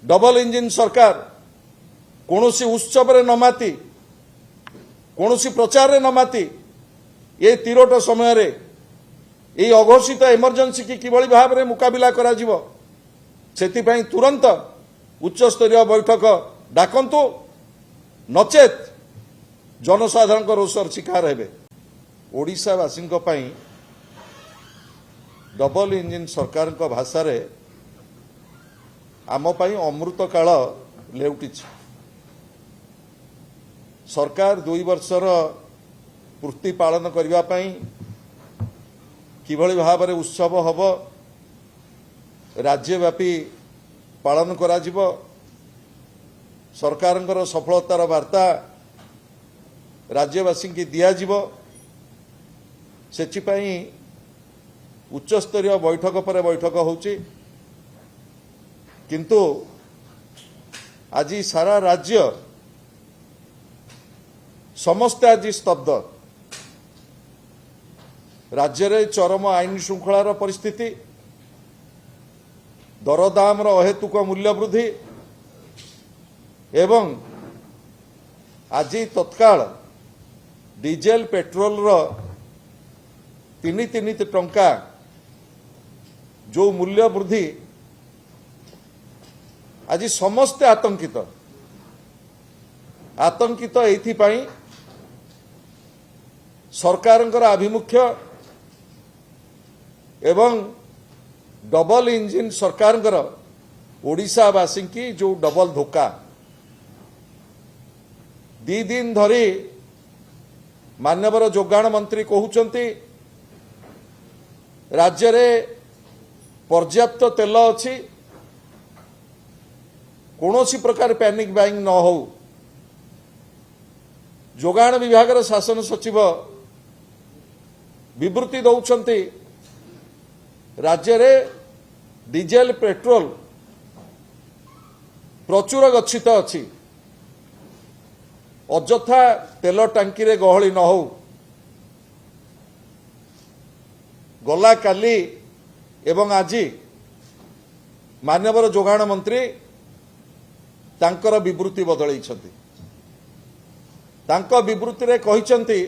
Double engine सरकार कौनसी उत्सव रे न माती कौनसी प्रचार रे न माती ये तीरोट समय रे ये अघोषित इमरजेंसी की किभली भाव में मुकाबिला करा जिवो सेतिपई तुरंत उच्च स्तरीय बैठक डाकंतु नचेत जनसाधारण रोषर शिकार हेबे। ओडिशावासी डबल इंजिन सरकार भाषा रे आम अमृत काल लेउटी सरकार 2 वर्षर पूर्ति पालन करने किभली भाव में उत्सव हम राज्यव्यापी पालन करा जिवो सरकार सफलतार वार्ता राज्यवासी की दिज्व से उच्चस्तरीय बैठक पर बैठक होची किंतु आज सारा राज्य समस्त आज स्तब्ध राज्य रे चरम आईन श्रृंखलार परिस्थिति दरदाम अहेतुक मूल्य वृद्धि एवं आज तत्काल डीजेल पेट्रोल रो 3 टंका जो मूल्य वृद्धि आज समस्ते आतंकित एथिपाई सरकारंकर आभिमुख्य एवं डबल इंजिन सरकारंकर ओडिशावासी की जो डबल धोखा 2 दिन धरी मानवर जोगाण मंत्री कहउचंती राज्य रे पर्याप्त तेल अच्छी कौनसी प्रकार पैनिक बाइंग न हो जोगाण विभाग शासन सचिव विवृत्ति दौरान राज्य रे डीजेल पेट्रोल प्रचुर गच्छित अच्छी अଯଥା तेल टांकी रे गहली न हो गला काली एवं आज मानवर जोगाण मंत्री तांकर विवृत्ति बदल विवृत्ति रे कहिसंती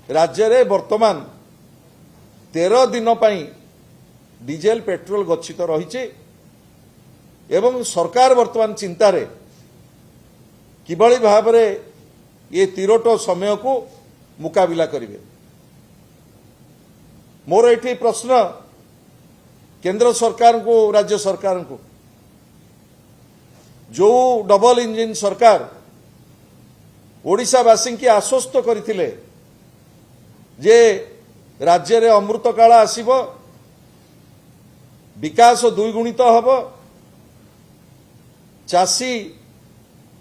राज्य रे वर्तमान 13 दिन पई डीजेल पेट्रोल गच्छित रही एवं सरकार वर्तमान चिंतार किभली भाव में ये तीरोट समय को मुकाबिला करेंगे। मोर एठी प्रश्न केंद्र सरकार को राज्य सरकार को जो डबल इंजिन सरकार ओडिशावासी की आश्वस्त करथिले जे राज्य रे अमृत काल आसीबो विकास द्विगुणित हब चाषी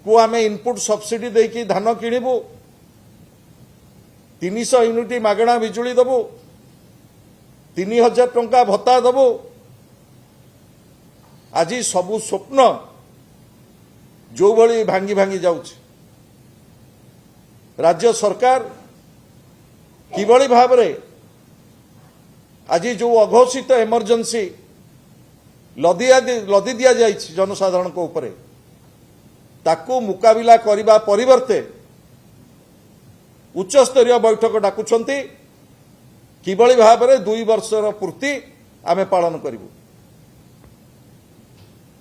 को आमे इनपुट सब्सिडी देकी धान किणिबु 300 यूनिट मागणा बिजुली दबु 3000 टंका भत्ता दबु आज सबु स्वप्न जो भली भांगी भांगी जाउछ राज्य सरकार किभली भाव रे आज जो अघोषित इमरजेंसी लदी दिया जाइछ जनसाधारण को ऊपर ताकू मुकाबिला करिबा परिवर्ते उच्च स्तरीय बैठक डाकुछंती किभली भाव में 2 वर्षर पूर्ति आमे पालन करिबु।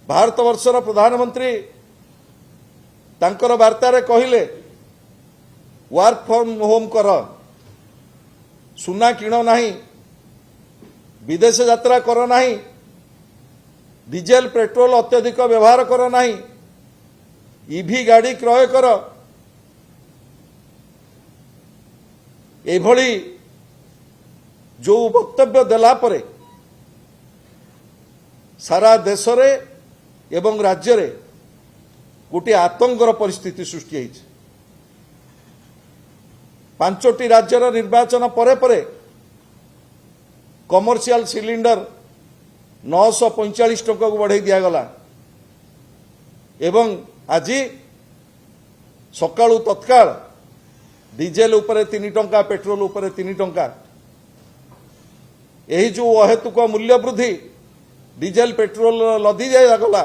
भारत वर्षर प्रधानमंत्री तांकर वार्तारे कहिले वर्क फ्रॉम होम कर सुना किण नहीं विदेश यात्रा कर नहीं डीजेल पेट्रोल अत्यधिक व्यवहार कर नहीं ईवी गाड़ी क्रय कर एभली जो वक्तव्य देला परे सारा देश रे एवं राज्य रे गोटे आतंकर परिस्थिति सृष्टि होइछ। 5टी राज्यर निर्वाचन परे परे कमर्शियल सिलिंडर 945 टंका को बढ़ाई दिगला एवं आज सकाळू तत्काल डीजेल उपरे 3 टंका पेट्रोल उपरे 3 टंका यही जो अहेतुक मूल्य वृद्धि डीजेल पेट्रोल लदी जागला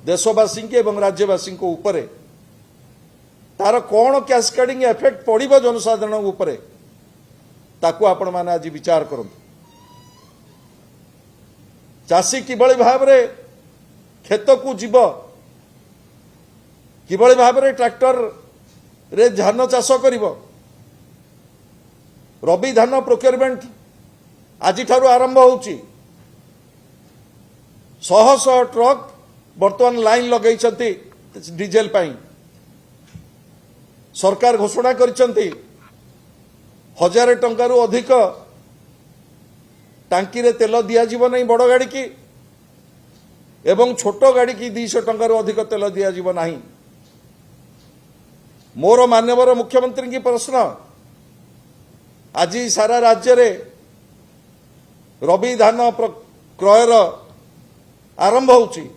देशवासी एवं राज्यवासी उपरे तार कौन कैस्केडिंग इफेक्ट पड़िबो जनसाधारण उपरे ताकू आपण माने आज विचार करंतु। चाषी किभଳି भाबरे खेत को जीव किभଳି भाबरे ट्रैक्टर रे धान चाष करिवो। रबी धान प्रोक्योरमेंट आज ठारू आरंभ होउची। शह शह ट्रक बर्तमान लाइन लगे डीजेल पाई सरकार घोषणा करिसंती 1000 टंकारु अधिक टांकी रे तेल दिया जीव नहीं बड़ गाड़ी की एवं छोट गाड़ी की 200 टंकारु अधिक तेल दिया जीव नहीं। मोर मान्यवर मुख्यमंत्री की प्रश्न आज सारा राज्य रे रबी धान क्रयर आरंभ होउची।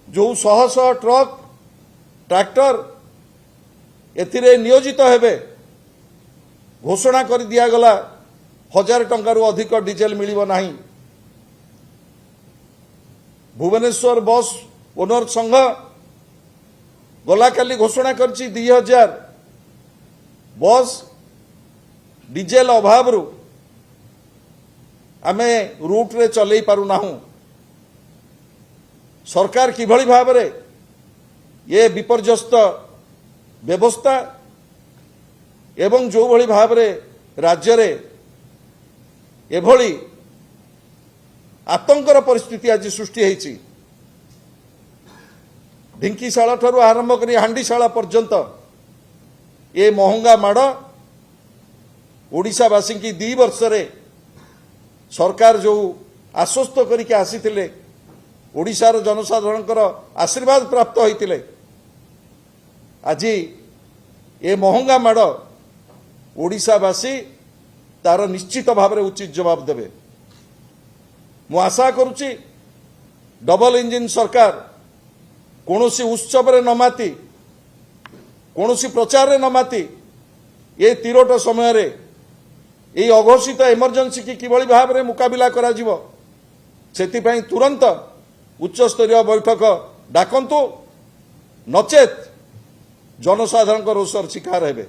जो शह शह ट्रक ट्रैक्टर एथिरे नियोजित हेबे घोषणा कर दिया गला 1000 टंकारु अधिक डीजेल मिलिबो नाही। भुवनेश्वर बस ओनर संघ गला काली घोषणा करछि 2000 बस डीजेल अभाव रु आमे रूट रे चलई पारु नाहु। सरकार किभଳି भाबरे ये विपर्यस्त व्यवस्था एवं जो भଳି भाबरे राज्य रे एभଳି आतंकर परिस्थिति आज सृष्टि हेछि। ढिंकीशाला ठारू आरंभ करी हांडीशाला पर्यंत ये महंगा माड़ ओडिशावासी की 2 वर्ष रे सरकार जो आश्वस्त करके आसीथिले ओडिशार जनसाधारणकर आशीर्वाद प्राप्त होइतिले आज ये महंगा माड़ ओडिशावासी तार निश्चित भाव में उचित जवाब देवे। मु आशा करुच्ची डबल इंजिन सरकार कौनसी उत्सव रे न माती कौनसी प्रचार रे न माती ये तीरोट समय रे ये अघोषित इमरजेंसी की किभଳି भाव में मुकाबिला करा जिवो सेतिपई तुरंत उच्च स्तरीय बैठक डाकंतु नचेत जनसाधारण रोषर शिकार हेबे।